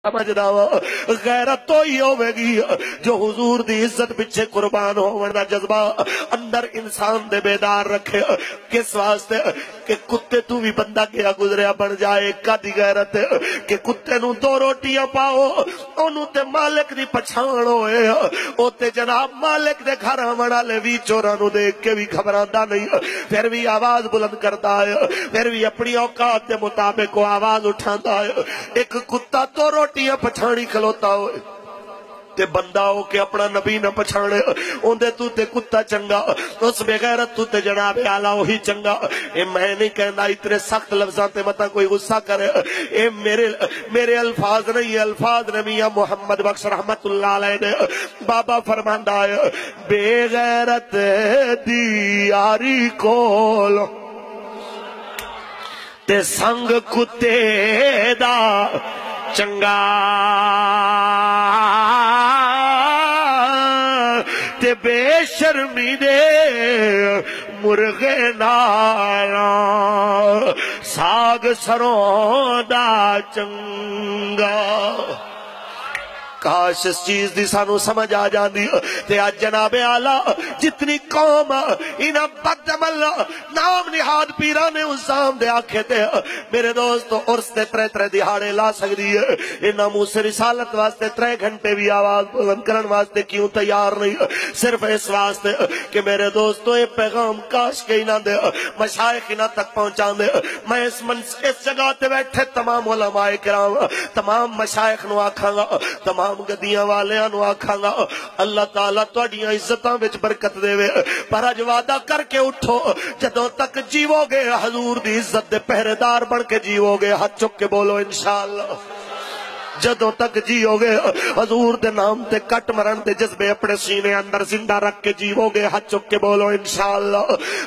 سمجھدا وا غیرت تو ہی ہوگی جو حضور دی عزت پیچھے قربان ہون دا جذبہ اندر انسان دے بیدار رکھے. کس واسطے کہ کتے تو بھی بندہ کیا گزریا بن جائے. کدی غیرت کہ کتے نو دو روٹیاں پاؤ اونوں تے مالک دی پہچان ہوئے او تے جناب مالک دے گھر آون والے وی چوراں نو دیکھ کے بھی گھبراندا نہیں پھر بھی آواز بلند کردا ہے پھر بھی اپنی اوقات دے مطابق وہ آواز اٹھاندا ہے. ایک کتا تو روٹیاں پچھاڑی کھلوتا ہوئے تے بندہ ہو کے اپنا نبی نہ پچھاڑے اوندے تو تے کتا چنگا اس بغیرت تو تے جناب اعلی وہی چنگا. اے میں نہیں کہنا اتنے سخت لفظاں تے متا کوئی غصہ کرے اے میرے الفاظ نہیں الفاظ نے میاں محمد بخش رحمت اللہ علیہ نے. بابا فرماندا ہے بے غیرت دی یاری کول تے سنگ کتے دا چنگا تے بے شرمی دے مرغے نالا ساگ سروں دا چنگا. کاش اس چیز دی سانو سمجھ آ جاندی تے آج جناب اعلی جتنی قوم انہاں بدعمل نام نہاد پیران عظام دے آکھے تے میرے دوستو عرس تے ترے دہاڑے لا سکدی ہے انہاں منہ سے رسالت واسطے 3 گھنٹے بھی آواز بلند کرن واسطے کیوں تیار نہیں صرف اس واسطے کہ میرے دوستو یہ پیغام کاش کے انہاں دے مشائخ انہاں تک پہنچان دے. میں اس جگہ تے بیٹھے تمام علماء کرام تمام مشائخ نو آکھاں گا تمام گدیاں والیاں نو آکھاں گا اللہ تعالیٰ تہاڈیاں عزتاں وچ برکت دے پر اج وعدہ کر کے اٹھو جدوں تک جیو گے حضور دی عزت دے پہرے دار بن کے جیو گے. ہاتھ چک کے بولو انشاءاللہ. جدوں تک جیو گے حضور دے نام تے کٹ مرن دے جذبے اپنے سینے اندر زندہ رکھ کے جیو گے. ہاتھ چک کے بولو انشاءاللہ.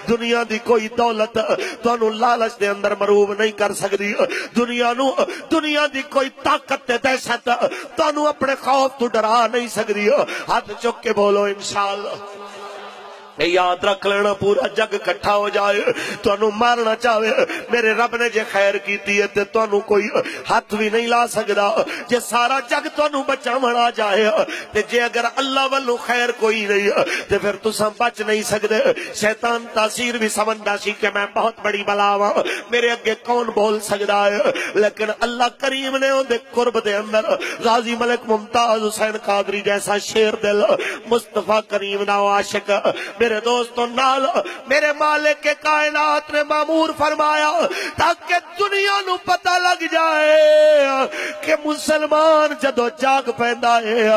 دنیا دی کوئی دولت تانوں لالچ دے اندر مروب نہیں کر سکدی. دنیا دی کوئی طاقت تے دہشت تانوں اپنے خوف تو ڈرا نہیں سکدی. ہاتھ چک کے بولو انشاءاللہ. یاد رکھ لینا پورا جگ کٹھا ہو جائے تانوں مارنا چاہے میرے رب نے جے خیر کیتی ہے تے تانوں کوئی ہاتھ بھی نہیں لا سکدا. جے سارا جگ تانوں بچاون آ جائے تے جے اگر اللہ والوں خیر کوئی نہیں تے پھر تساں بچ نہیں سکدے. شیطان تاثیر بھی سمجھدا سی کہ میں بہت بڑی بلا ہاں میرے اگے کون بول سکدا ہے لیکن اللہ کریم نے اون دے قرب دے اندر غازی ملک ممتاز حسین قادری جیسا شیر دل مصطفیٰ کریم دا عاشق میرے دوستوں نال میرے مالک کے کائنات نے مامور فرمایا تاکہ دنیا نو پتہ لگ جائے کہ مسلمان جدو جاگ پیندا ہے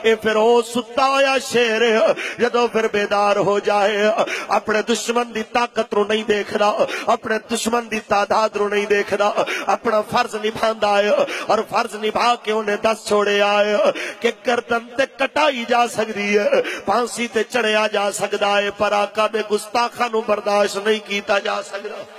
اے پھر او ستا ہویا شیر ہے جدو پھر بیدار ہو جائے اپنے دشمن دی طاقت رو نہیں دیکھدا اپنے دشمن دی تعداد رو نہیں دیکھدا اپنا فرض نبھاندا ہے اور فرض نبھا کے انہیں دس چھوڑے آئے کہ گردن تے کٹائی جا سکتی ہے پھانسی تے چڑھیا جا سکتا ہے پر آقا دے گستاخاں نو برداشت نہیں کیتا جا سکتا.